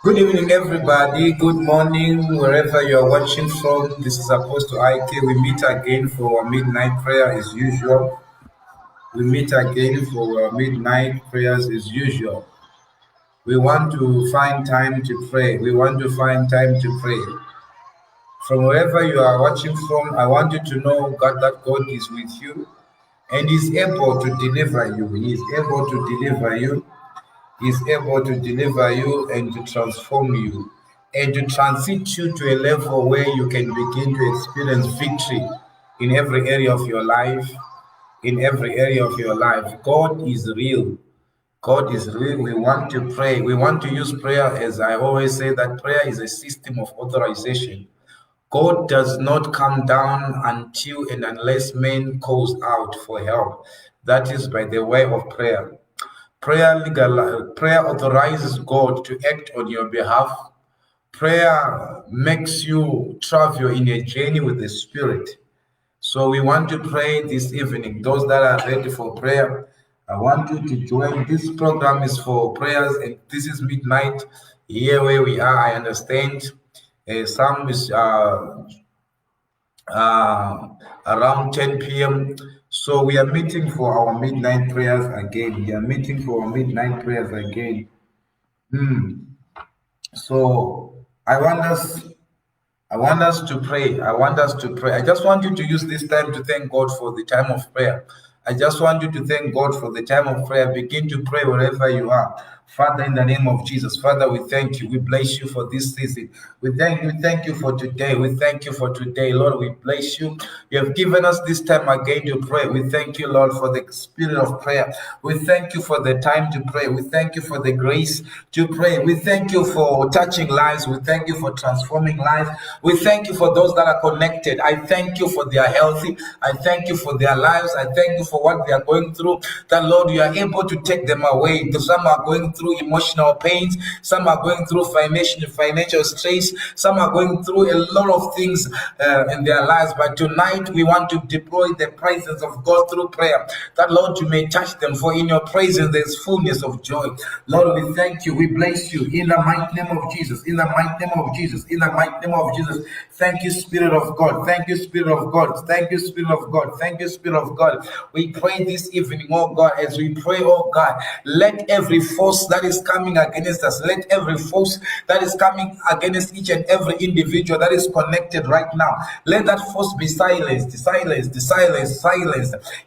Good evening, everybody. Good morning, wherever you are watching from. This is Apostle IK. We meet again for our midnight prayer as usual. We want to find time to pray. From wherever you are watching from, I want you to know that God is with you and is able to deliver you. He is able to deliver you. He is able to deliver you and to transform you and to transit you to a level where you can begin to experience victory in every area of your life. God is real. We want to pray. We want to use prayer, as I always say, that prayer is a system of authorization. God does not come down until and unless man calls out for help. That is by the way of prayer. Prayer authorizes God to act on your behalf. Prayer makes you travel in a journey with the Spirit. So we want to pray this evening. Those that are ready for prayer, I want you to join. This program is for prayers, and this is midnight here where we are. I understand some is around 10 p.m. So we are meeting for our midnight prayers again. So I want us to pray. I just want you to use this time to thank God for the time of prayer. Begin to pray wherever you are. Father, in the name of Jesus, Father, we thank you. We bless you for this season. We thank you for today. Lord, we bless you. You have given us this time again to pray. We thank you, Lord, for the spirit of prayer. We thank you for the time to pray. We thank you for the grace to pray. We thank you for touching lives. We thank you for transforming lives. We thank you for those that are connected. I thank you for their health. I thank you for their lives. I thank you for what they are going through. That, Lord, you are able to take them away. Some are going through emotional pains. Some are going through financial stress. Some are going through a lot of things in their lives. But tonight we want to deploy the presence of God through prayer. That, Lord, you may touch them. For in your presence there's fullness of joy. Lord, we thank you. We bless you in the mighty name of Jesus. Thank you, Spirit of God. Thank you, Spirit of God. We pray this evening, oh God, as we pray, oh God, let every false that is coming against us, let every force that is coming against each and every individual that is connected right now, let that force be silenced, silenced.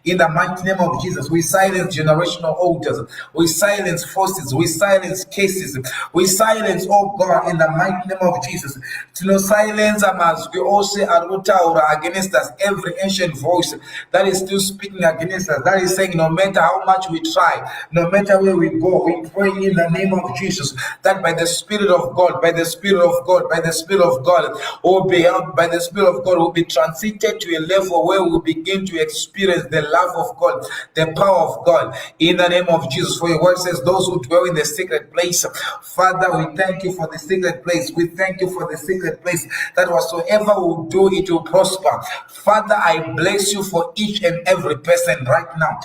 In the mighty name of Jesus, we silence generational altars, we silence forces, we silence cases, we silence, oh God, in the mighty name of Jesus. To no silence as we all say against us, every ancient voice that is still speaking against us, that is saying no matter how much we try, no matter where we go, we pray in the name of Jesus that by the Spirit of God, by the Spirit of God, by the Spirit of God, will be helped by the Spirit of God, will be transited to a level where we begin to experience the love of God, the power of God, in the name of Jesus. For your word says, those who dwell in the secret place, Father, we thank you for the secret place. We thank you for the secret place, that whatsoever we do, it will prosper. Father, I bless you for each and every person right now.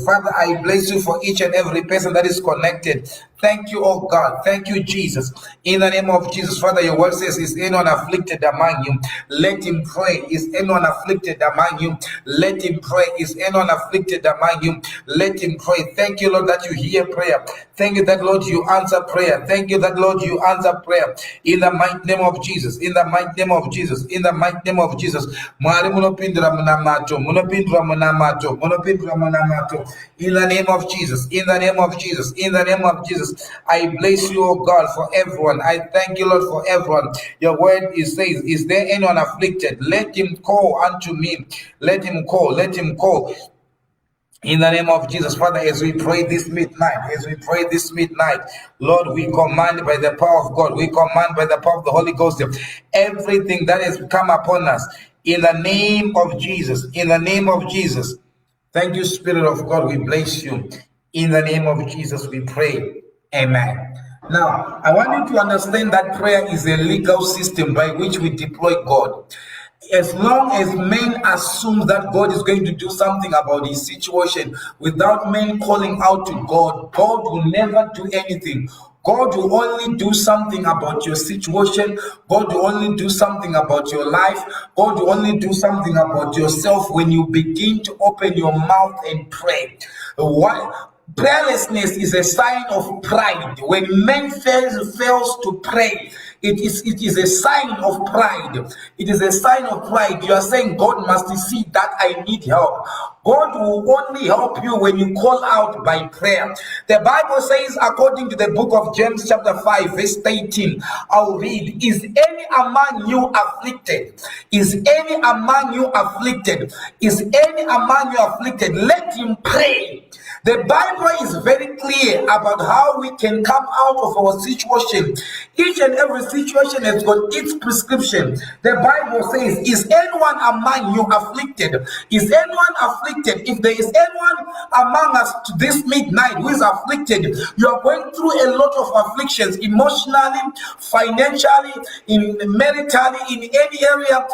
Father, I bless you for each and every person that is connected. Thank you, oh God. Thank you, Jesus. In the name of Jesus, Father, your word says, is anyone afflicted among you? Let him pray. Is anyone afflicted among you? Let him pray. Is anyone afflicted among you? Let him pray. Thank you, Lord, that you hear prayer. Thank you that, Lord, you answer prayer. Thank you that, Lord, you answer prayer. In the mighty name of Jesus. In the mighty name of Jesus. In the mighty name of Jesus. In the name of Jesus. In the name of Jesus. In the name of Jesus. I bless you, oh God, for everyone. I thank you, Lord, for everyone. Your word says, is there anyone afflicted? Let him call unto me. Let him call. Let him call. In the name of Jesus, Father, as we pray this midnight, Lord, we command by the power of God, we command by the power of the Holy Ghost, everything that has come upon us, in the name of Jesus, in the name of Jesus. Thank you, Spirit of God, we bless you. In the name of Jesus, we pray. Amen. Now, I want you to understand that prayer is a legal system by which we deploy God. As long as men assume that God is going to do something about his situation without men calling out to God, God will never do anything. God will only do something about your situation. God will only do something about your life. God will only do something about yourself when you begin to open your mouth and pray. What? Prayerlessness is a sign of pride. When man fails to pray, it is a sign of pride. It is a sign of pride. You are saying, God must see that I need help. God will only help you when you call out by prayer. The Bible says, according to the book of James chapter 5 verse 18, I'll read, is any among you afflicted? Is any among you afflicted? Is any among you afflicted? Let him pray. The Bible is very clear about how we can come out of our situation. Each and every situation has got its prescription. The Bible says, is anyone among you afflicted? Is anyone afflicted? If there is anyone among us to this midnight who is afflicted, you are going through a lot of afflictions, emotionally, financially, maritally, in any area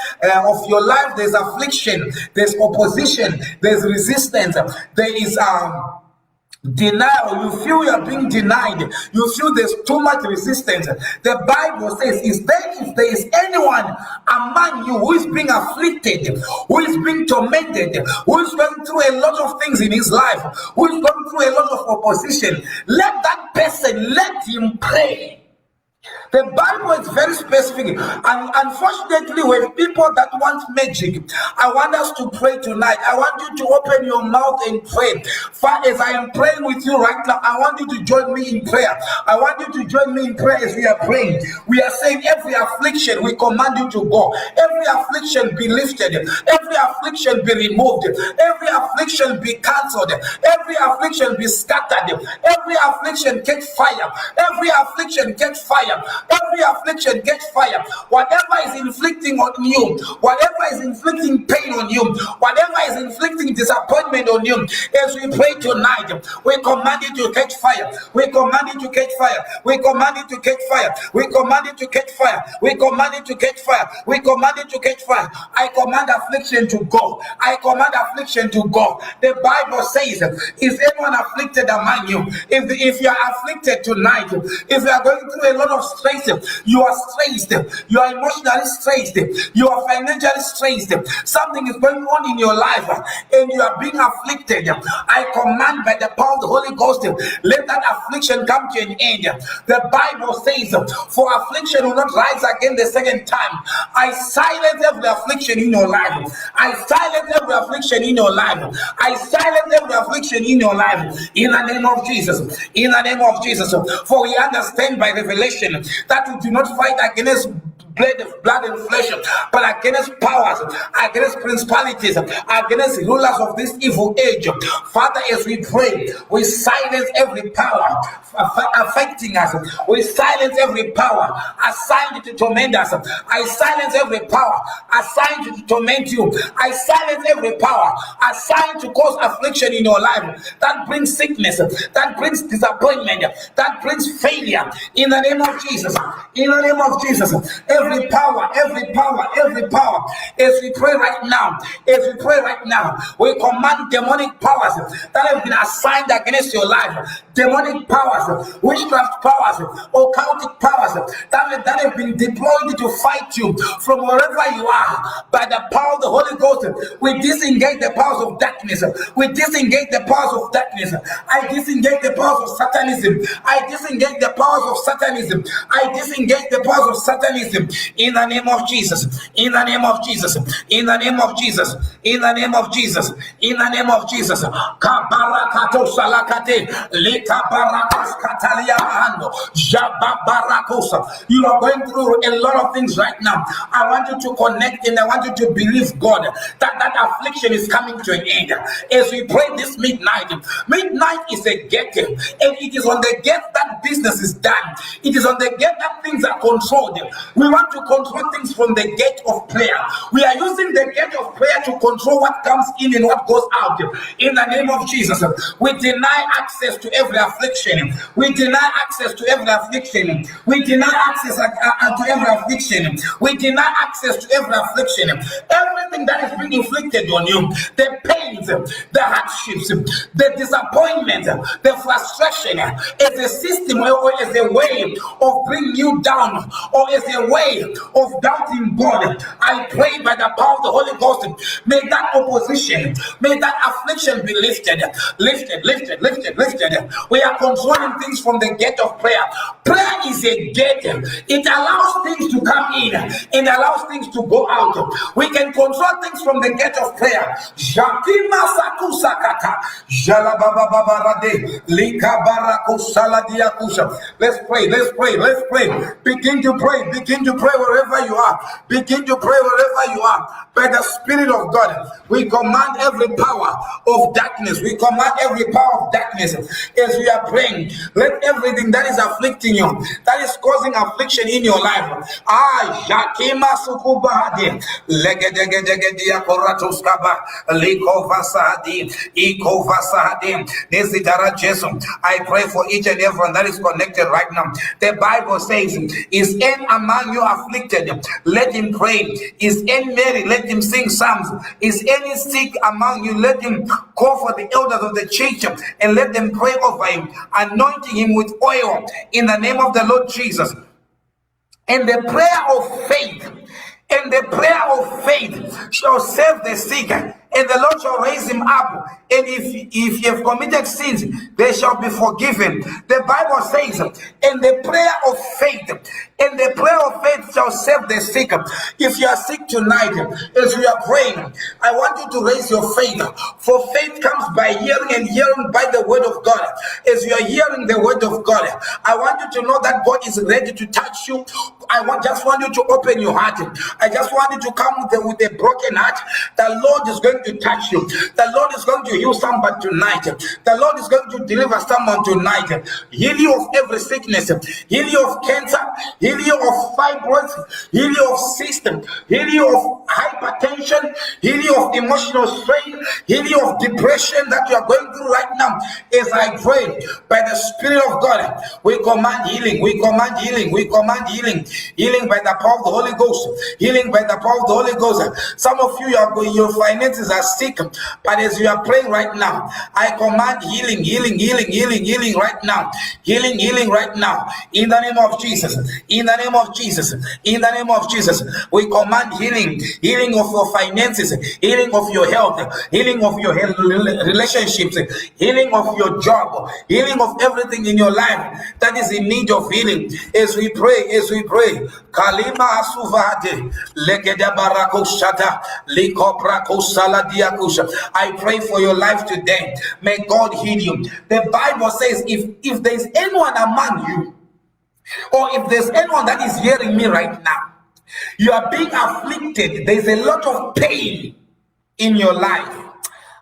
of your life, there's affliction, there's opposition, there's resistance, there is denial. You feel you are being denied. You feel there's too much resistance. The Bible says, if there is anyone among you who is being afflicted, who is being tormented, who is going through a lot of things in his life, who is going through a lot of opposition, let that person, let him pray. The Bible is very specific, and unfortunately, with people that want magic, I want us to pray tonight. I want you to open your mouth and pray. Father, as I am praying with you right now, I want you to join me in prayer. I want you to join me in prayer as we are praying. We are saying, every affliction, we command you to go. Every affliction be lifted. Every affliction be removed. Every affliction be cancelled. Every affliction be scattered. Every affliction catch fire. Every affliction catch fire. Every affliction gets fire. Whatever is inflicting on you, whatever is inflicting pain on you, whatever is inflicting disappointment on you, as we pray tonight, we command it to catch fire. We command it to catch fire. We command it to catch fire. We command it to catch fire. We command it to catch fire. We command it to catch fire. I command affliction to go. I command affliction to go. The Bible says, is anyone afflicted among you? If you are afflicted tonight, if you are going through a lot of stress, stressed, you are stressed, you are emotionally stressed, you are financially stressed, something is going on in your life and you are being afflicted, I command by the power of the Holy Ghost, let that affliction come to an end. The Bible says, for affliction will not rise again the second time. I silence every affliction in your life. I silence every affliction in your life. I silence every affliction in your life. In the name of Jesus. In the name of Jesus. For we understand by revelation that we do not fight against blood and flesh, but against powers, against principalities, against rulers of this evil age. Father, as we pray, we silence every power affecting us. We silence every power assigned to torment us. I silence every power assigned to torment you. I silence every power assigned to cause affliction in your life, that brings sickness, that brings disappointment, that brings failure. In the name of Jesus. In the name of Jesus. Every power, as we pray right now, we command demonic powers that have been assigned against your life, demonic powers, witchcraft powers, occultic powers that have been deployed to fight you from wherever you are. By the power of the Holy Ghost, we disengage the powers of darkness. We disengage the powers of darkness. I disengage the powers of Satanism. I disengage the powers of Satanism. I disengage the powers of Satanism. In the name of Jesus. In the name of Jesus. In the name of Jesus. In the name of Jesus. In the name of Jesus. Kabarakato salakate. Lekabarakas katalia hando. Jababarakosa. You are going through a lot of things right now. I want you to connect and I want you to believe God that affliction is coming to an end. As we pray this midnight is a gate, and it is on the gate that business is done. It is on the gate that things are controlled. We want to control things from the gate of prayer. We are using the gate of prayer to control what comes in and what goes out. In the name of Jesus, we deny access to every affliction. We deny access to every affliction. We deny access to every affliction. We deny access to every affliction. Everything that is being inflicted on you, the pains, the hardships, the disappointment, the frustration, as a system or as a way of bringing you down, or as a way of doubting God, I pray by the power of the Holy Ghost, may that opposition, may that affliction be lifted. We are controlling things from the gate of prayer. Prayer is a gate. It allows things to come in and allows things to go out. We can control things from the gate of prayer. Let's pray. Begin to pray wherever you are. Begin to pray wherever you are. By the Spirit of God, we command every power of darkness. We command every power of darkness as we are praying. Let everything that is afflicting you, that is causing affliction in your life, I pray for each and everyone that is connected right now. The Bible says, is any among you afflicted? Let him pray. Is any merry? Let him sing psalms. Is any sick among you? Let him call for the elders of the church and let them pray over him, anointing him with oil in the name of the Lord Jesus. And the prayer of faith shall save the sick, and the Lord shall raise him up. And if you have committed sins, they shall be forgiven. The Bible says, and the prayer of faith shall save the sick. If you are sick tonight, as we are praying, I want you to raise your faith. For faith comes by hearing, and hearing by the word of God. As you are hearing the word of God, I want you to know that God is ready to touch you. Just want you to open your heart. I just want you to come with a broken heart. The Lord is going to touch you. The Lord is going to heal somebody tonight. The Lord is going to deliver someone tonight. Heal you of every sickness. Heal you of cancer. Heal you of fibroids. Heal you of system. Heal you of hypertension. Heal you of emotional strain. Heal you of depression that you are going through right now. As I pray, by the Spirit of God, we command healing. We command healing. We command healing. Healing by the power of the Holy Ghost. Healing by the power of the Holy Ghost. Some of you, your finances are sick, but as you are praying right now, I command healing, healing, healing, healing, healing right now. Healing, healing right now. In the name of Jesus. In the name of Jesus. In the name of Jesus. We command healing. Healing of your finances. Healing of your health. Healing of your relationships. Healing of your job. Healing of everything in your life that is in need of healing. As we pray, as we pray. Kalima asuvade. Legeda barako shata. Liko brako saladiakusha. I pray for your life today. May God heal you. The Bible says if there's anyone among you, or if there's anyone that is hearing me right now, you are being afflicted, there's a lot of pain in your life,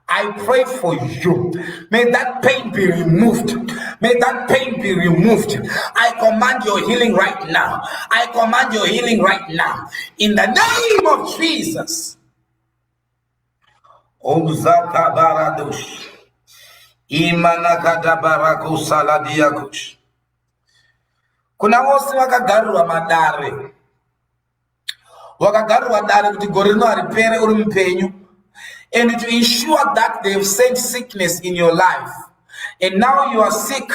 I pray for you. May that pain be removed. May that pain be removed. I command your healing right now. I command your healing right now. In the name of Jesus. Ozaka baradosh. Imanakada barako saladiakush. Kuna wosi wakagarwa madare. Wakagarwa dare kuti gorino aripere uri mpenyu. And to ensure that they've sent sickness in your life. And now you are sick.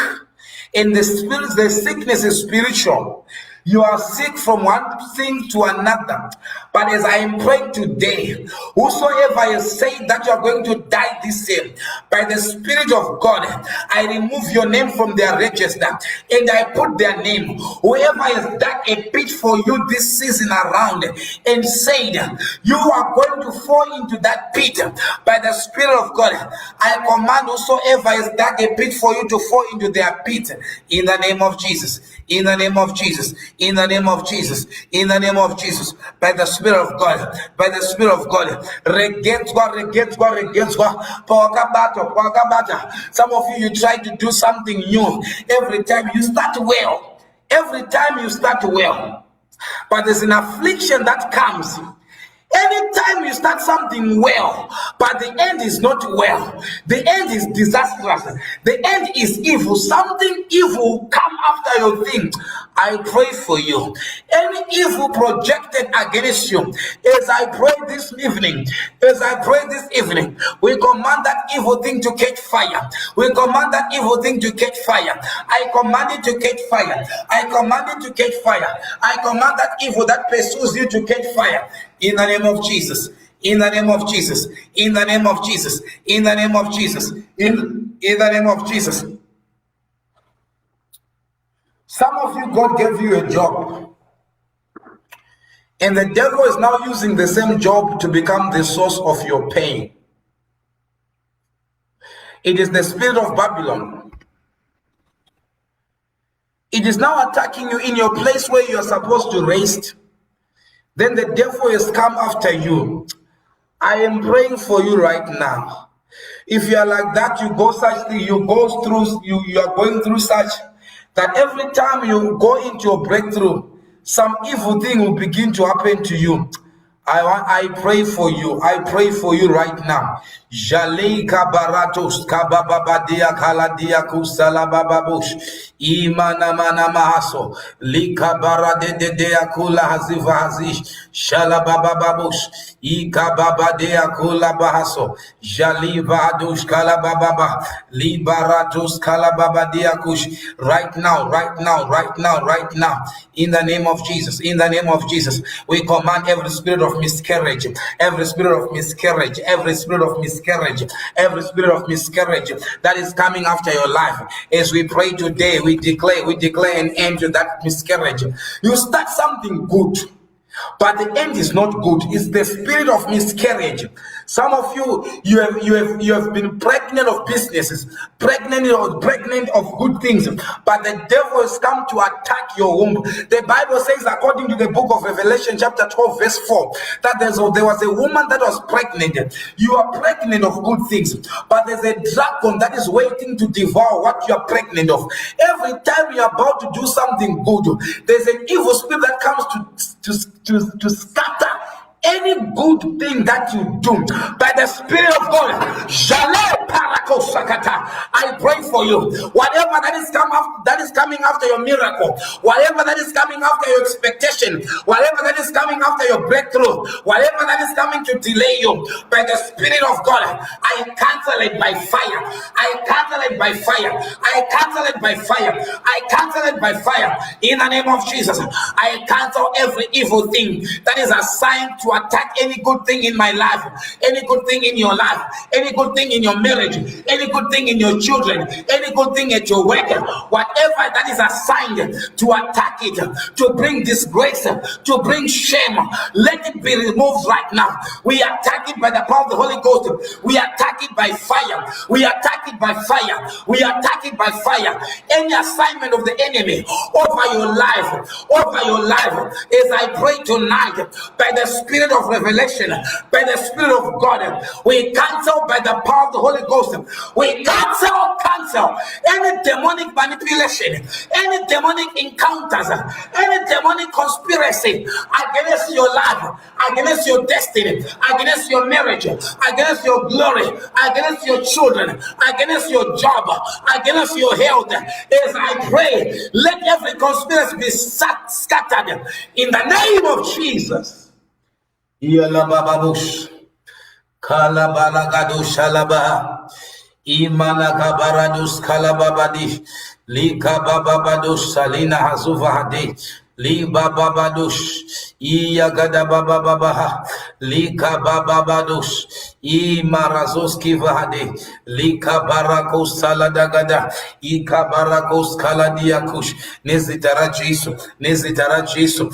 And the sickness is spiritual. You are sick from one thing to another. But as I am praying today, whosoever is saying that you are going to die this year, by the Spirit of God, I remove your name from their register and I put their name. Whoever has dug a pit for you this season around and said you are going to fall into that pit, by the Spirit of God, I command whosoever has dug a pit for you to fall into their pit in the name of Jesus. In the name of Jesus, in the name of Jesus, in the name of Jesus, by the Spirit of God, by the Spirit of God. Some of you try to do something new. Every time you start well, every time you start well, but there's an affliction that comes. Anytime you start something well, but the end is not well, the end is disastrous, the end is evil, something evil come after your thing. I pray for you. Any evil projected against you, as I pray this evening, we command that evil thing to catch fire. We command that evil thing to catch fire. I command it to catch fire. I command it to catch fire. I command that evil that pursues you to catch fire. In the name of Jesus. In the name of Jesus. In the name of Jesus. In the name of Jesus. In the name of Jesus. Some of you, God gave you a job, and the devil is now using the same job to become the source of your pain. It is the spirit of Babylon. It is now attacking you in your place where you are supposed to rest. Then the devil has come after you. I am praying for you right now. If you are like that, you go such thing, you are going through such that every time you go into your breakthrough, some evil thing will begin to happen to you. I pray for you. I pray for you right now. Jalei kabaratos kababadia kaladia kusala bababush imana mana mahaso likabara de akula haziva hazish shala bababush ikababa de akula bahaso jaliva adush kala bababa libaratos kala babadia kush. Right now, right now, right now, right now, in the name of Jesus, in the name of Jesus, we command every spirit of miscarriage, every spirit of miscarriage, every spirit of miscarriage, every spirit of miscarriage that is coming after your life. As we pray today, we declare an end to that miscarriage. You start something good, but the end is not good. It's the spirit of miscarriage. Some of you have been pregnant of businesses, pregnant of good things, but the devil has come to attack your womb. The Bible says, according to the book of Revelation, chapter 12, verse 4, that there was a woman that was pregnant. You are pregnant of good things, but there's a dragon that is waiting to devour what you are pregnant of. Every time you are about to do something good, there's an evil spirit that comes to scatter any good thing that you do by the Spirit of God, I pray for you. Whatever that is coming after your miracle, whatever that is coming after your expectation, whatever that is coming after your breakthrough, whatever that is coming to delay you, by the Spirit of God, I cancel it by fire. I cancel it by fire. I cancel it by fire. I cancel it by fire. In the name of Jesus, I cancel every evil thing that is assigned to attack any good thing in my life, any good thing in your life, any good thing in your marriage, any good thing in your children, any good thing at your work, whatever that is assigned to attack it, to bring disgrace, to bring shame, let it be removed right now. We attack it by the power of the Holy Ghost. We attack it by fire. We attack it by fire. We attack it by fire. Any assignment of the enemy over your life, as I pray tonight, by the Spirit of revelation, by the Spirit of God, we cancel by the power of the Holy Ghost. We cancel any demonic manipulation, any demonic encounters, any demonic conspiracy against your life, against your destiny, against your marriage, against your glory, against your children, against your job, against your health. As I pray, let every conspiracy be scattered in the name of Jesus. Yalababush Kalabalagadu Shalaba Imanagabaradus Kalababadi Lika Bababadus Salina Hazuvahadi Liba Babadush Iyagada Bababaha Lika Bababadush Imarazoski Vahade Lika Barakos Saladagada Ika Barakos Kaladiakush Nezitara Jesu.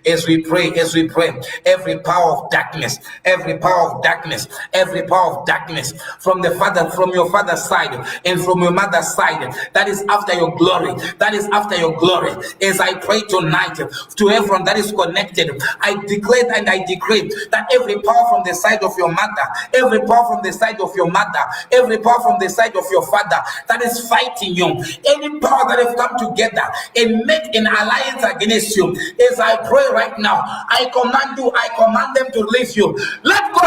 As we pray, every power of darkness from the father, from your father's side and from your mother's side, that is after your glory, as I pray tonight to everyone that is connected, I declare and I decree that every power from the side of your mother, every power from the side of your mother, every power from the side of your father that is fighting you, any power that have come together and make an alliance against you, as I pray right now, I command them to leave you. Let go.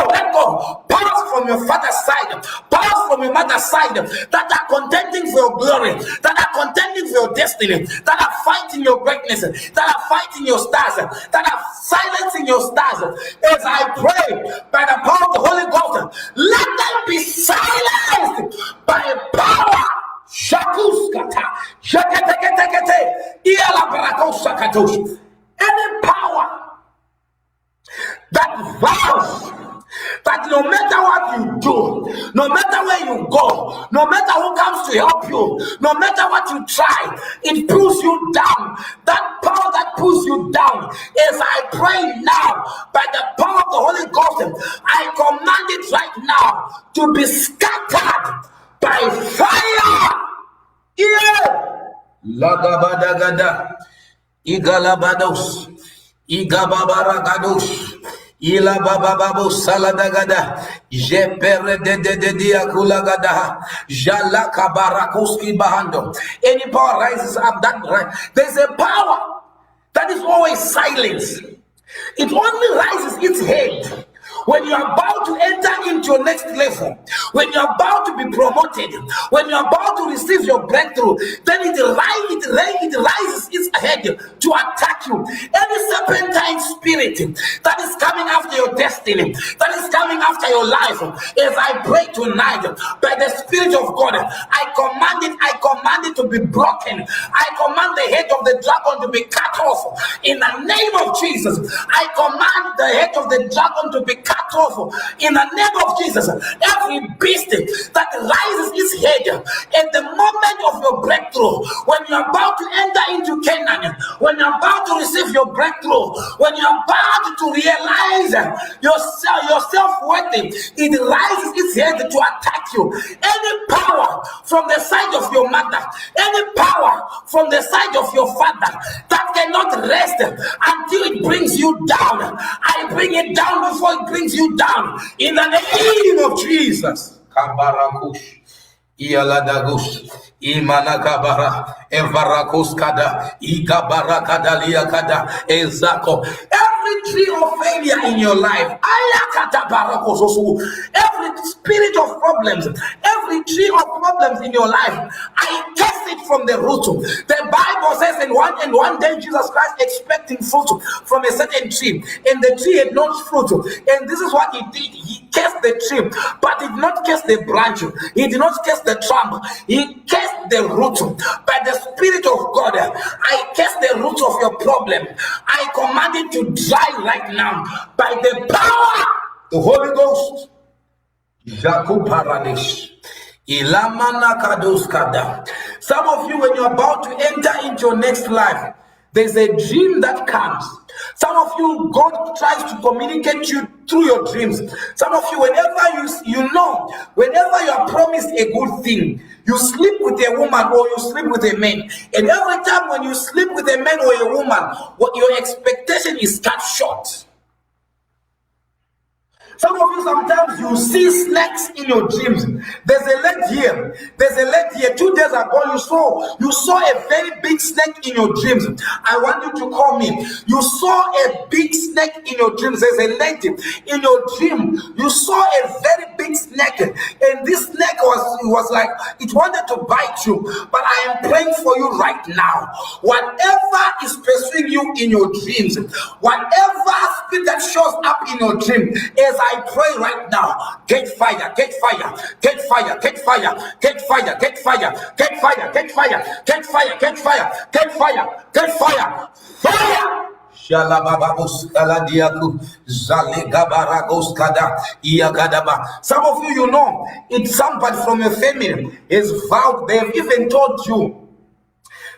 Powers from your father's side, powers from your mother's side that are contending for your glory, that are contending for your destiny, that are fighting your greatness, that are fighting your stars, that are silencing your stars. As I pray by the power of the Holy Ghost, let them be silenced by power. Shakuskata, Shakatekete, Ialabarakosakatosh. Any power that vows that no matter what you do, no matter where you go, no matter who comes to help you, no matter what you try, it pulls you down. That power that pulls you down, as I pray now, by the power of the Holy Ghost, I command it right now to be scattered by fire. Yeah. Lagabadagada, Igalabados, Igababaragados. Ila baba babu saladagada jepere de diakulagada jalaka barakuski bahando. Any power rises up that right. There's a power that is always silence. It only rises its head when you are about to enter into your next level, when you are about to be promoted, when you are about to receive your breakthrough, then it rises its head to attack you. Any serpentine spirit that is coming after your destiny, that is coming after your life, as I pray tonight, by the Spirit of God, I command it to be broken. I command the head of the dragon to be cut off in the name of Jesus. I command the head of the dragon to be cut off in the name of Jesus. Every beast that rises its head at the moment of your breakthrough, when you're about to enter into Canaan, when you're about to receive your breakthrough, when you're about to realize your self-worth, it rises its head to attack you. Any power from the side of your mother, any power from the side of your father that cannot rest until it brings you down, I bring it down before it brings you down in the name of Jesus. Kabarakush, Ialadagush, Imanakabara, Evarakuskada, Igabarakadaliakada, Ezako. Every every tree of failure in your life, every spirit of problems, every tree of problems in your life, I cast it from the root. The Bible says, and one day Jesus Christ expecting fruit from a certain tree, and the tree had not fruit. And this is what he did. He cast the tree, but did not cast the branch. He did not cast the trunk. He cast the root. By the Spirit of God, I cast the root of your problem. I command it to dry right now by the power, the Holy Ghost. Jacob Paradish. Some of you, when you're about to enter into your next life, there's a dream that comes. Some of you, God tries to communicate you through your dreams. Some of you, whenever whenever you are promised a good thing, you sleep with a woman or you sleep with a man. And every time when you sleep with a man or a woman, what your expectation is cut short. Some of you, sometimes you see snakes in your dreams. There's a leg here. There's a leg here. 2 days ago, you saw a very big snake in your dreams. I want you to call me. You saw a big snake in your dreams. There's a leg in your dream. You saw a very big snake, and this snake was like it wanted to bite you. But I am praying for you right now. Whatever is pursuing you in your dreams, whatever spirit that shows up in your dream, as I pray right now, get fire, get fire, get fire, get fire, get fire, get fire, get fire, get fire, get fire, get fire, get fire, get fire, fire. Some of you, it's somebody from your family is vowed, they have even told you.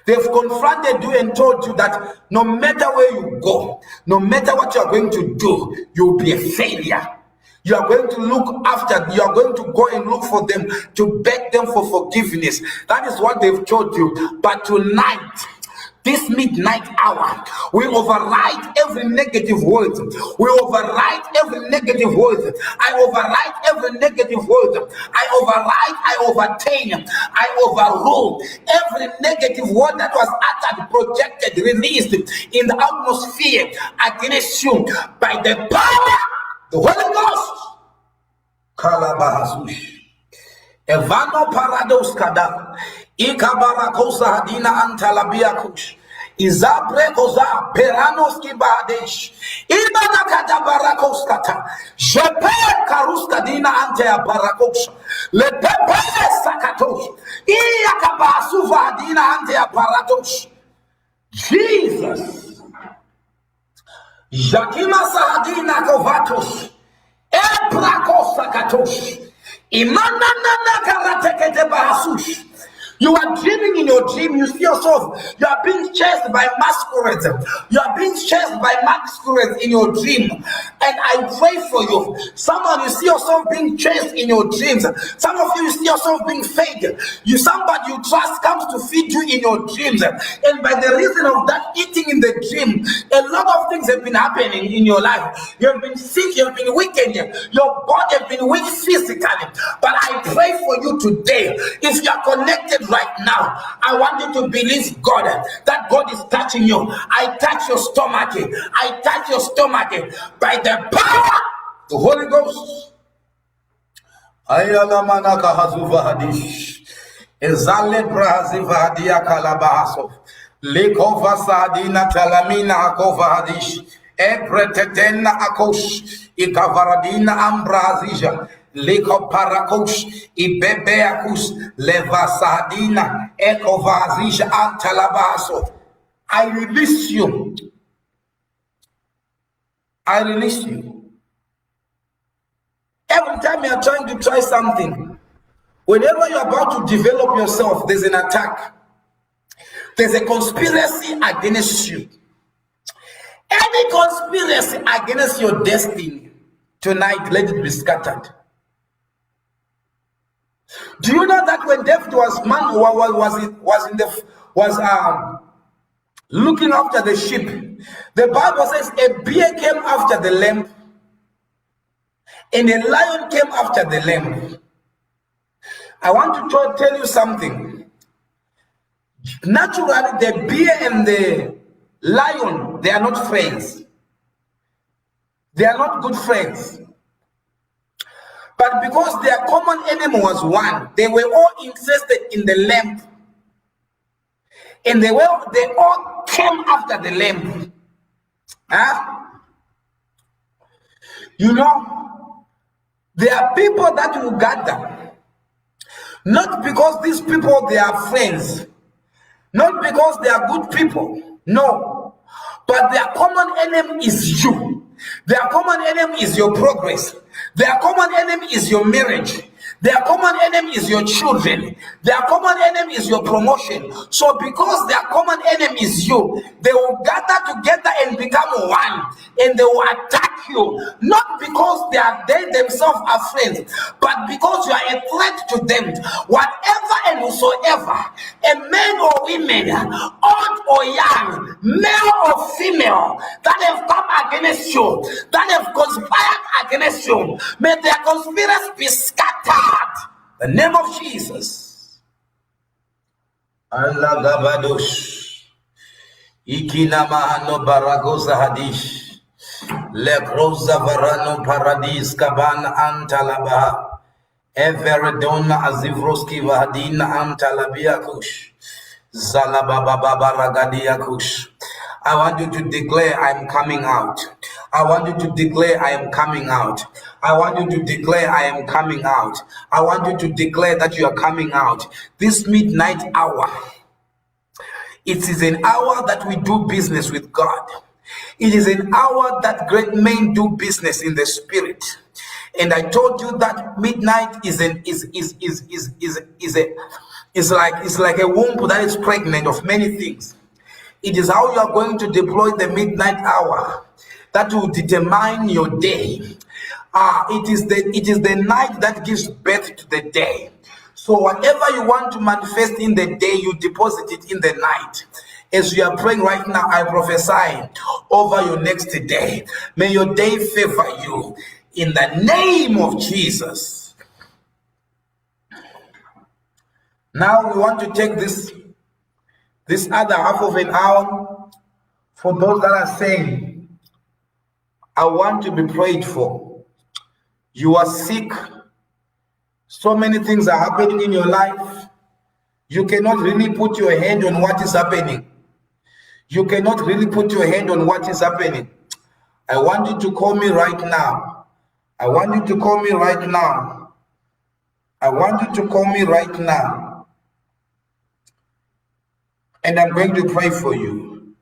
They've confronted you and told you that no matter where you go, no matter what you are going to do, you'll be a failure. You are going to you are going to go and look for them to beg them for forgiveness. That is what they've told you. But tonight, this midnight hour, we override every negative word. We override every negative word. I override every negative word. I override, I overturn, I overrule every negative word that was uttered, projected, released in the atmosphere against you by the power, the Holy Ghost. Kalabahasush. Evano parados kada. Ikabarakosa hadina antalabiakush. Izabre koza peranos kibadesh. Ibana kada barakos kata. Jepe karuska dina ante barakos. Le pepe sakatos. Iyakabasuva hadina ante aparatos. Jesus. Jakima sahadina kovatos. Ebrakos sakatos. Imana nana karatekete bahasush. You are dreaming in your dream. You see yourself. You are being chased by masquerades. You are being chased by masquerades in your dream. And I pray for you. Someone, you see yourself being chased in your dreams. Some of you see yourself being fed. Somebody you trust comes to feed you in your dreams. And by the reason of that eating in the dream, a lot of things have been happening in your life. You have been sick. You have been weakened. Your body has been weak physically. But I pray for you today. If you are connected right now, I want you to believe God, that God is touching you. I touch your stomach. I touch your stomach by the power, the Holy Ghost. Ayala manaka hazuva hadish. Ezale brahaziva hadia kalabahaso. Lekova sadina talamina akova hadish. Ebretetena akosh. Ikavaradina ambrazija. Leko parakos ibebeakus levasadina ekovazisha antalabaso. I release you. I release you. Every time you are trying to try something, whenever you are about to develop yourself, there's an attack. There's a conspiracy against you. Any conspiracy against your destiny, tonight let it be scattered. Do you know that when David was looking after the sheep, the Bible says a bear came after the lamb and a lion came after the lamb. I want to tell you something. Naturally, the bear and the lion, they are not friends. They are not good friends. But because their common enemy was one, they were all interested in the lamp. And they all came after the lamp. Huh? You know, there are people that will gather. Not because these people, they are friends. Not because they are good people. No. But their common enemy is you. Their common enemy is your progress. Their common enemy is your marriage. Their common enemy is your children. Their common enemy is your promotion. So because their common enemy is you, they will gather together and become one. And they will attack you. Not because they themselves are friends, but because you are a threat to them. Whatever and whosoever, a man or women, old or young, male or female, that have come against you, that have conspired against you, may their conspiracy be scattered. The name of Jesus. Allah gabadosh. Ikina mahano baragoza hadish. Lekroza varano paradis kaban antalabaha. Everedona azivroski vahadina antalabiakush. Zalabababaragadiyakush. I want you to declare, I am coming out. I want you to declare, I am coming out. I want you to declare, I am coming out. I want you to declare that you are coming out. This midnight hour, it is an hour that we do business with God. It is an hour that great men do business in the spirit. And I told you that midnight is like a womb that is pregnant of many things. It is how you are going to deploy the midnight hour that will determine your day. It is the night that gives birth to the day. So whatever you want to manifest in the day, you deposit it in the night. As you are praying right now, I prophesy over your next day. May your day favor you in the name of Jesus. Now we want to take this other half of an hour for those that are saying, I want to be prayed for. You are sick. So many things are happening in your life. You cannot really put your hand on what is happening. You cannot really put your hand on what is happening. I want you to call me right now. I want you to call me right now. I want you to call me right now. And I'm going to pray for you.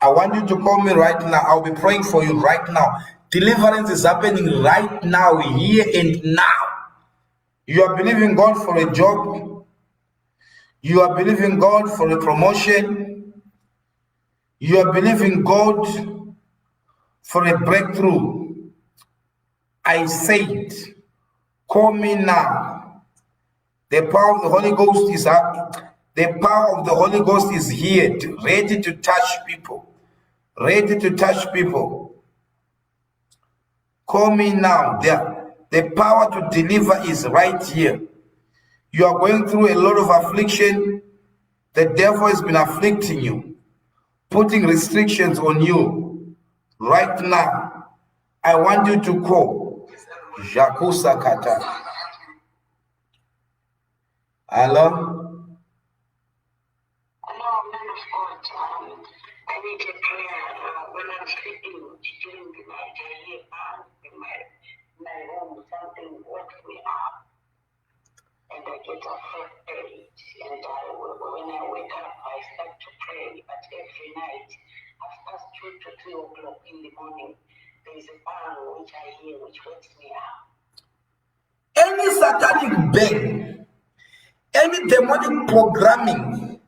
I want you to call me right now. I'll be praying for you right now. Deliverance is happening right now, here and now. You are believing God for a job. You are believing God for a promotion. You are believing God for a breakthrough. I said, call me now. The power of the Holy Ghost is up. The power of the Holy Ghost is here, ready to touch people. Ready to touch people. Call me now. The power to deliver is right here. You are going through a lot of affliction. The devil has been afflicting you, putting restrictions on you. Right now, I want you to call. Jakusa Kata. Hello? I need a prayer when I'm sleeping during the night. I hear in my room something wakes me up, and I get afraid. And when I wake up, I start to pray. But every night, after 2 to 3 o'clock in the morning, there is a bang which I hear, which wakes me up. Any satanic bang, any demonic programming,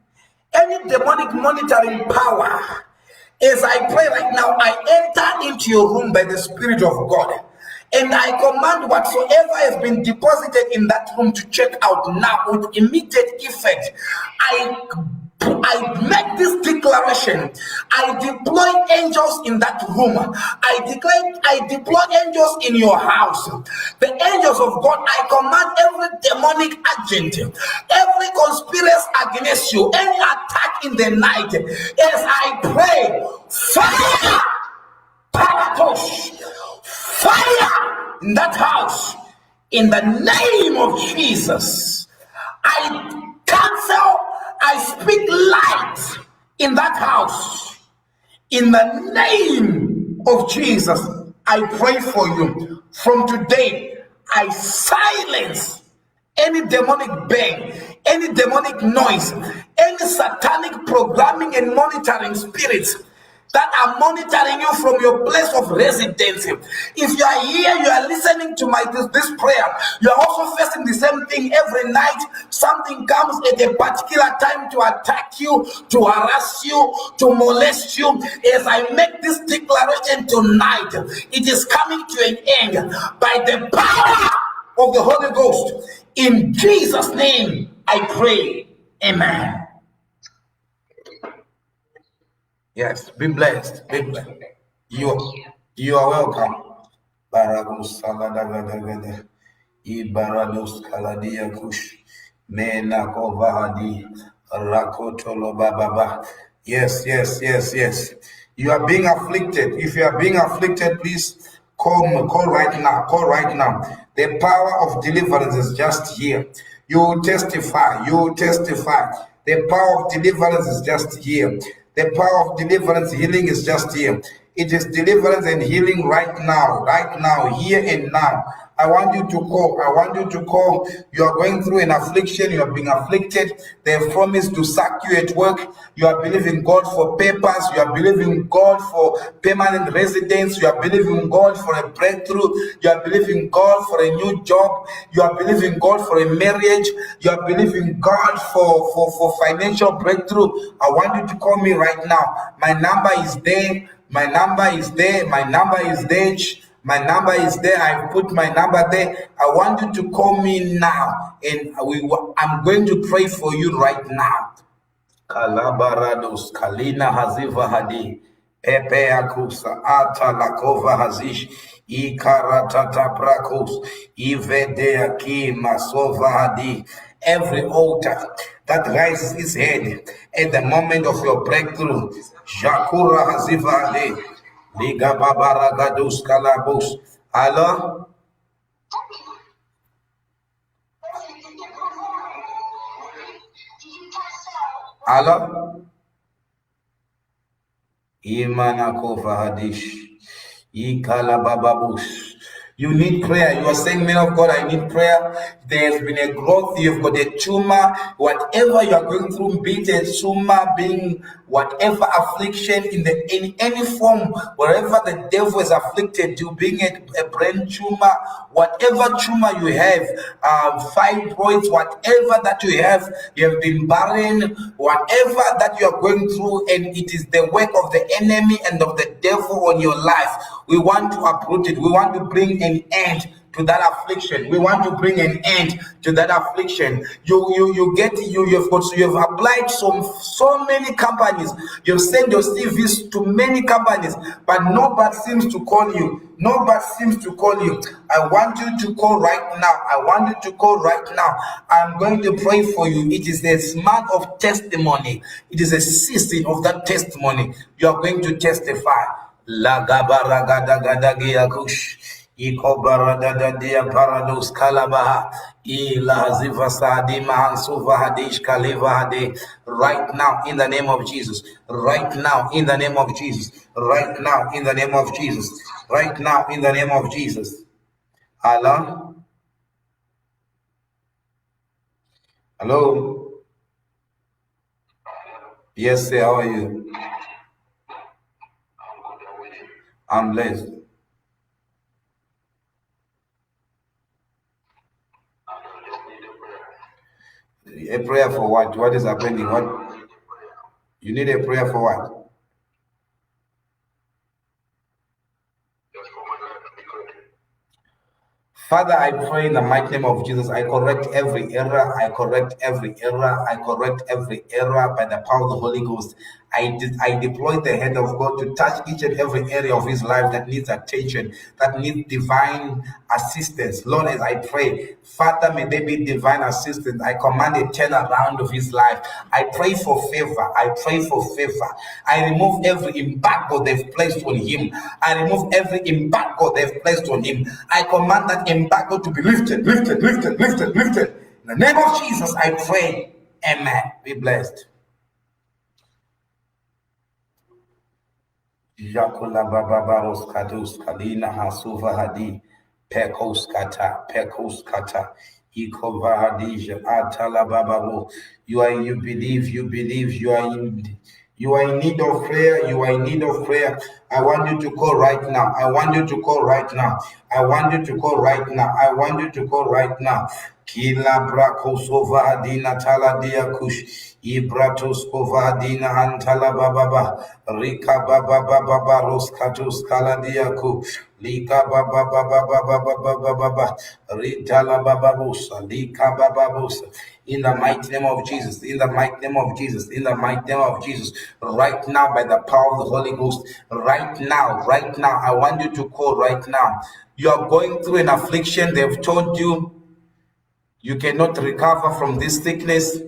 any demonic monitoring power, as I pray right now, I enter into your room by the Spirit of God. And I command whatsoever has been deposited in that room to check out now with immediate effect. I make this declaration. I deploy angels in that room. I deploy angels in your house. The angels of God, I command every demonic agent, every conspiracy against you, any attack in the night, as I pray, fire! Paratos. Fire in that house. In the name of Jesus. I cancel, I speak light in that house. In the name of Jesus, I pray for you. From today, I silence any demonic bang, any demonic noise, any satanic programming and monitoring spirits that are monitoring you from your place of residence. If you are here, you are listening to this prayer, you are also facing the same thing every night. Something comes at a particular time to attack you, to harass you, to molest you. As I make this declaration tonight, it is coming to an end by the power of the Holy Ghost. In Jesus' name, I pray. Amen. Yes, be blessed. Be blessed. You are welcome. Baragus Saladagada. Ibarados Kaladia Kush. Mena Kovahadi. Rakotolo Baba. Yes. You are being afflicted. If you are being afflicted, please call right now. Call right now. The power of deliverance is just here. You will testify. The power of deliverance is just here. The power of deliverance, healing is just here. It is deliverance and healing right now, here and now. I want you to call. You are going through an affliction. You are being afflicted. They have promised to sack you at work. You are believing God for papers. You are believing God for permanent residence. You are believing God for a breakthrough. You are believing God for a new job. You are believing God for a marriage. You are believing God for financial breakthrough. I want you to call me right now. My number is there. My number is there. I've put my number there. I want you to call me now, and I'm going to pray for you right now. Kalabarados Kalina Haziva Hadi Pepe Akusa Ata Lakova Hazish Ikaratata Brakos Ivedea Ki Masova Hadi. Every altar that raises its head at the moment of your breakthrough, Jakura Haziva Hadi Liga Babara Gadus Kalabos. Hello? Hello? Imanakova Hadish. Ikalabababus. You need prayer. You are saying, man of God, I need prayer. There has been a growth. You've got a tumor. Whatever you are going through, be it a tumor, being whatever affliction in any form, wherever the devil is afflicted you, being a brain tumor, whatever tumor you have, fibroids, whatever that you have been barren, whatever that you are going through, and it is the work of the enemy and of the devil on your life. We want to uproot it. We want to bring an end to that affliction. We want to bring an end to that affliction. You've applied so many companies. You've sent your CVs to many companies, but nobody seems to call you. I want you to call right now. I'm going to pray for you. It is a month of testimony. It is a season of that testimony. You are going to testify. La gabara gada gada giakush. Iko barada dia parados kalabaha. Ila zivasadi mahansuva hadish kaliva hadi. Right now, in the name of Jesus. Right now, in the name of Jesus. Right now, in the name of Jesus. Right now, in the name of Jesus. Allah. Hello. Yes, sir. How are you? I'm blessed. A prayer for what? What is happening? What? You need a prayer for what? Father, I pray in the mighty name of Jesus. I correct every error. By the power of the Holy Ghost. I deploy the hand of God to touch each and every area of his life that needs attention, that needs divine assistance. Lord, as I pray, Father, may there be divine assistance. I command a turnaround of his life. I pray for favor. I pray for favor. I remove every embargo they've placed on him. I remove every embargo they've placed on him. I command that embargo to be lifted, lifted, lifted, lifted, lifted. In the name of Jesus, I pray. Amen. Be blessed. Jakula bababaros kadus kalina hasuva hadi pekos kata ikova hadija atala bababo. You believe, you are in need of prayer. You are in need of prayer. I want you to call right now. I want you to call right now. I want you to call right now. I want you to call right now. Kila brakosova adina tala dia kush. Ibratos kovadina antala bababa. Rika baba baba roskatus kaladiaku. Lika baba baba Ritala bababusa. Lika bababusa. In the mighty name of Jesus, in the mighty name of Jesus, in the mighty name of Jesus, right now by the power of the Holy Ghost, right now, I want you to call right now. You are going through an affliction. They've told you you cannot recover from this sickness.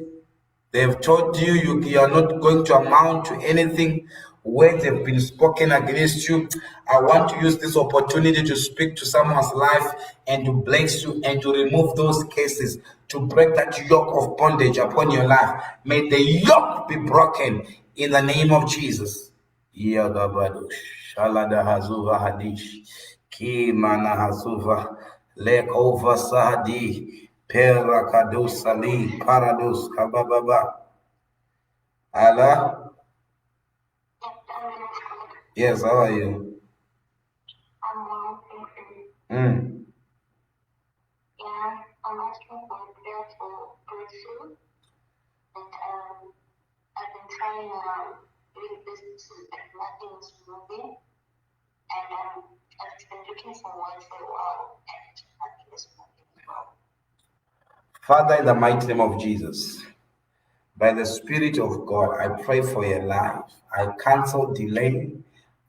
They've told you you are not going to amount to anything. Words have been spoken against you. I want to use this opportunity to speak to someone's life and to bless you and to remove those cases, to break that yoke of bondage upon your life. May the yoke be broken in the name of Jesus. Yagabadush, Shalada Hazuva Hadish, Kimana Hazuva, Lekova Sahadi. Perakadosali parados kabababa. Allah. Yes, how are you? I'm well, thank you. Yeah, I'm asking for prayer for breakthrough. And I've been trying doing businesses and nothing is moving. And I've been looking for one for a while and nothing is moving as well. Father, in the mighty name of Jesus, by the Spirit of God, I pray for your life. I cancel delay.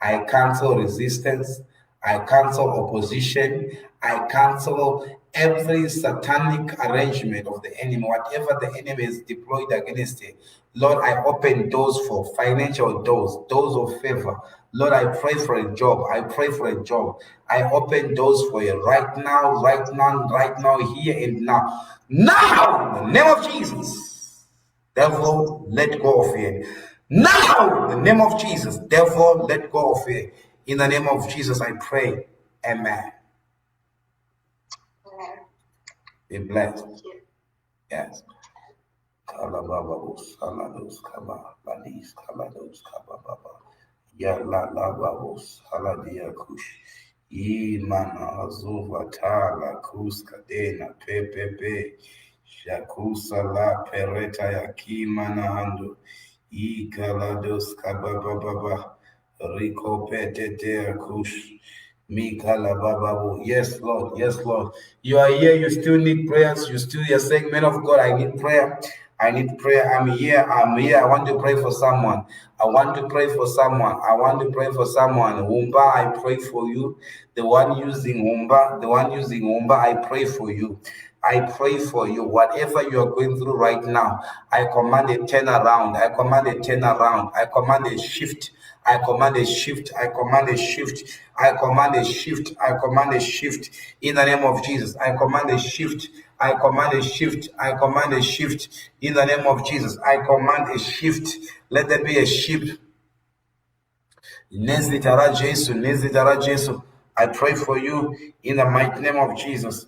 I cancel resistance. I cancel opposition. I cancel every satanic arrangement of the enemy, whatever the enemy is deployed against it. Lord, I open doors for financial doors of favor. Lord, I pray for a job. I pray for a job. I open doors for you right now, here and now. Now, in the name of Jesus, devil, let go of it. Now, in the name of Jesus, devil, let go of it. In the name of Jesus, I pray. Amen. Amen. Be blessed. Thank you. Yes. Kalababos, kalados, kaba, badis, kalados, kabababa. Yalalababos, haladia kush. Imana azuva tala kus kadena pepepe. Shakusa la pereta ya kimana hando. Ikalados kabababa. Rico petete kush. Mikala bababu. Yes, Lord. Yes, Lord. You are here. You still need prayers. You're saying, man of God, I need prayer. I need prayer. I'm here. I want to pray for someone. I want to pray for someone. Wumba, I pray for you. The one using Wumba, I pray for you. I pray for you. Whatever you are going through right now, I command a turnaround. I command a shift. I command a shift. I command a shift in the name of Jesus. I command a shift in the name of Jesus. I command a shift. Let there be a shift. I pray for you in the mighty name of Jesus.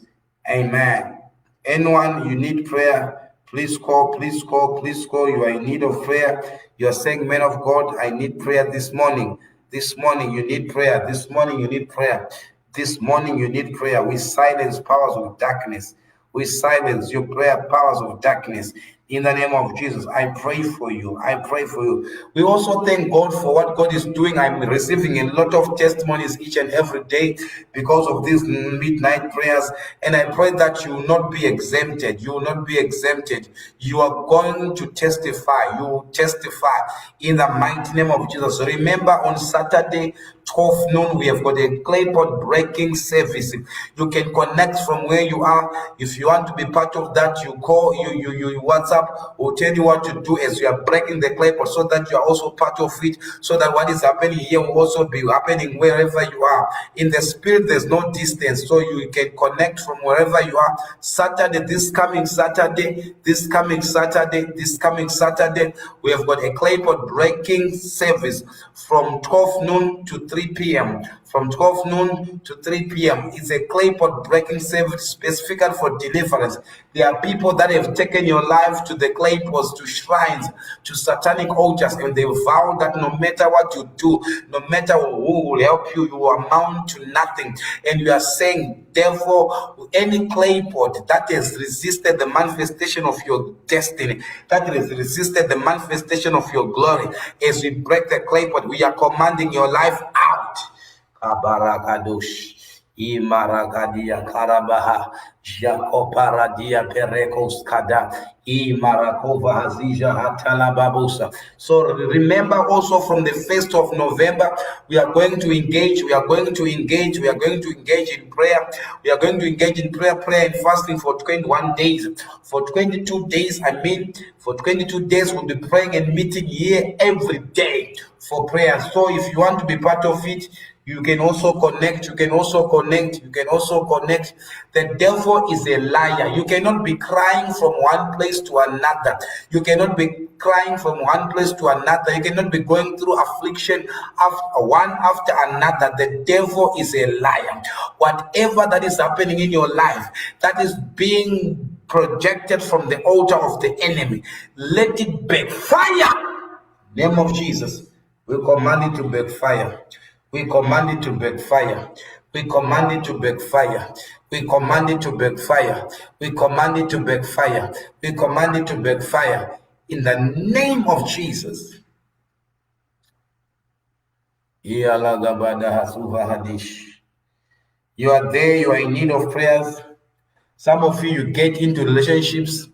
Amen. Anyone, you need prayer, please call. You are in need of prayer. You are saying, man of God, I need prayer this morning. This morning, you need prayer. This morning, you need prayer. We silence powers of darkness. We silence your prayer powers of darkness. In the name of Jesus, I pray for you. I pray for you. We also thank God for what God is doing. I'm receiving a lot of testimonies each and every day because of these midnight prayers. And I pray that you will not be exempted. You will not be exempted. You are going to testify. You will testify in the mighty name of Jesus. Remember, on Saturday, 12 noon, we have got a clay pot breaking service. You can connect from where you are. If you want to be part of that, you call, you WhatsApp, will tell you what to do as you are breaking the clay pot, so that you are also part of it, so that what is happening here will also be happening wherever you are. In the spirit, there's no distance, so you can connect from wherever you are. Saturday, this coming Saturday, we have got a clay pot breaking service from 12 noon to 3 p.m. From 12 noon to 3 p.m. It's a clay pot breaking service specifically for deliverance. There are people that have taken your life to the clay pots, to shrines, to satanic altars, and they vow that no matter what you do, no matter who will help you, you will amount to nothing. And you are saying, therefore, any clay pot that has resisted the manifestation of your destiny, that has resisted the manifestation of your glory, as we break the clay pot, we are commanding your life out. Kabaragadosh, Imaragadia Karabaha, Jakoparadia Perekos Kada, Imarakova Hazija Hatalababusa. So remember also, from the 1st of November, we are going to engage in prayer. We are going to engage in prayer and fasting for 21 days. For 22 days, for 22 days, we'll be praying and meeting here every day for prayer. So if you want to be part of it, you can also connect. The devil is a liar. You cannot be crying from one place to another. You cannot be going through affliction after another. The devil is a liar. Whatever that is happening in your life, that is being projected from the altar of the enemy, let it backfire. Name of Jesus, we command it to backfire. We command it to backfire. We command it to backfire. We command it to backfire. We command it to backfire. We command it to backfire. In the name of Jesus. You are there, you are in need of prayers. Some of you get into relationships.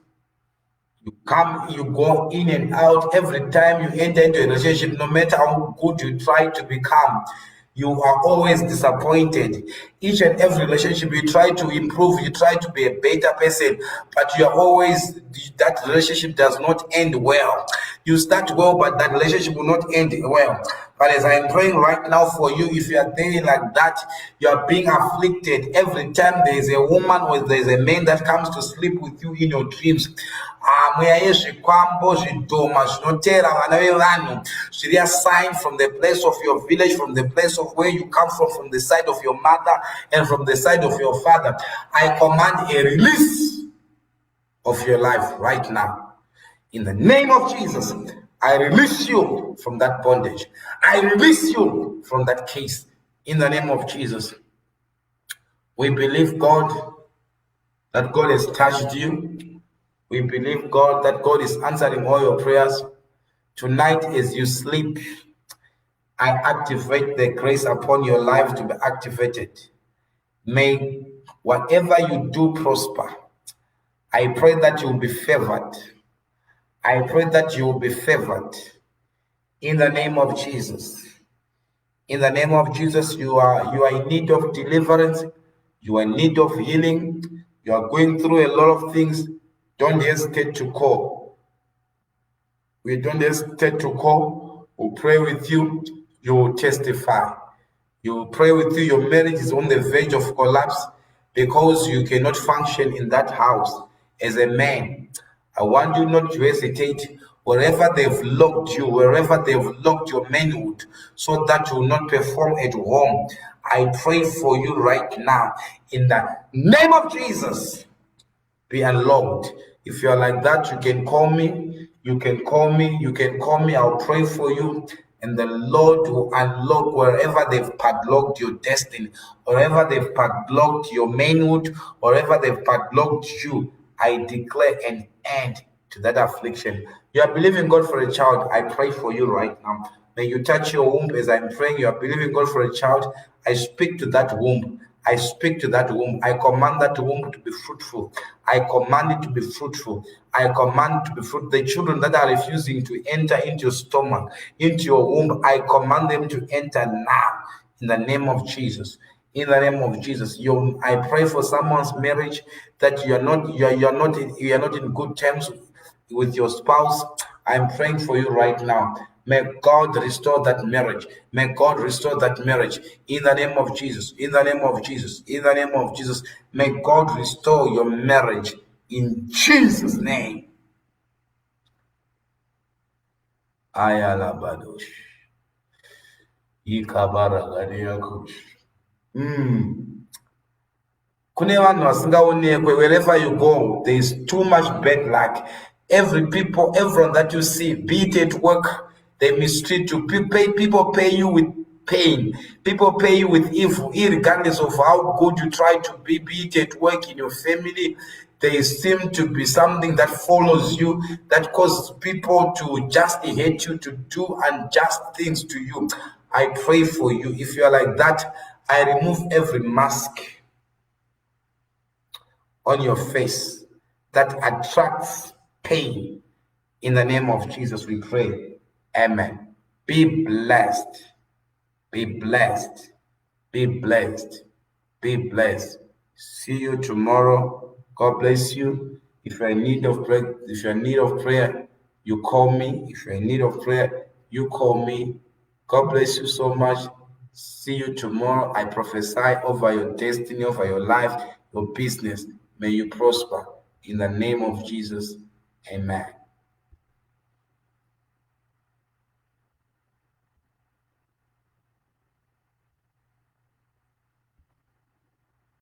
You go in and out. Every time you enter into a relationship, no matter how good you try to become, you are always disappointed. Each and every relationship, you try to improve, you try to be a better person, but that relationship does not end well. You start well, but that relationship will not end well. But as I'm praying right now for you, if you are there like that, you are being afflicted every time there is a woman or there is a man that comes to sleep with you in your dreams. Should a sign from the place of your village, from the place of where you come from the side of your mother and from the side of your father. I command a release of your life right now. In the name of Jesus, I release you from that bondage. I release you from that case. In the name of Jesus, we believe, God, that God has touched you. We believe, God, that God is answering all your prayers. Tonight, as you sleep, I activate the grace upon your life to be activated. May whatever you do prosper. I pray that you will be favored. I pray that you will be favored. In the name of Jesus. In the name of Jesus, you are in need of deliverance. You are in need of healing. You are going through a lot of things. Don't hesitate to call. We don't hesitate to call. We'll pray with you. You will testify. You will pray with you. Your marriage is on the verge of collapse because you cannot function in that house as a man. I want you not to hesitate. Wherever they've locked you, wherever they've locked your manhood, so that you will not perform at home, I pray for you right now. In the name of Jesus, be unlocked. If you are like that, you can call me. You can call me. I'll pray for you. And the Lord will unlock wherever they've padlocked your destiny, wherever they've padlocked your manhood, wherever they've padlocked you. I declare an end to that affliction. You are believing God for a child. I pray for you right now. May you touch your womb as I'm praying. You are believing God for a child. I speak to that womb. I speak to that womb. I command that womb to be fruitful. I command it to be fruitful. I command it to be fruitful. The children that are refusing to enter into your stomach, into your womb, I command them to enter now in the name of Jesus. In the name of Jesus, I pray for someone's marriage that you are not in good terms with your spouse. I'm praying for you right now. May God restore that marriage. May God restore that marriage in the name of Jesus. In the name of Jesus. In the name of Jesus. May God restore your marriage in Jesus' name. Ayalabadosh. Ikabara gadiyakush. Wherever you go, there is too much bad luck. Everyone that you see, be it at work, they mistreat you. People pay you with pain. People pay you with evil, regardless of how good you try to be it at work, in your family. There seems to be something that follows you that causes people to just hate you, to do unjust things to you. I pray for you. If you are like that, I remove every mask on your face that attracts pain. In the name of Jesus, we pray. Amen. Be blessed. Be blessed. Be blessed. Be blessed. See you tomorrow. God bless you. If you're in need of prayer, you call me. If you're in need of prayer, you call me. God bless you so much. See you tomorrow. I prophesy over your destiny, over your life, your business. May you prosper. In the name of Jesus. Amen.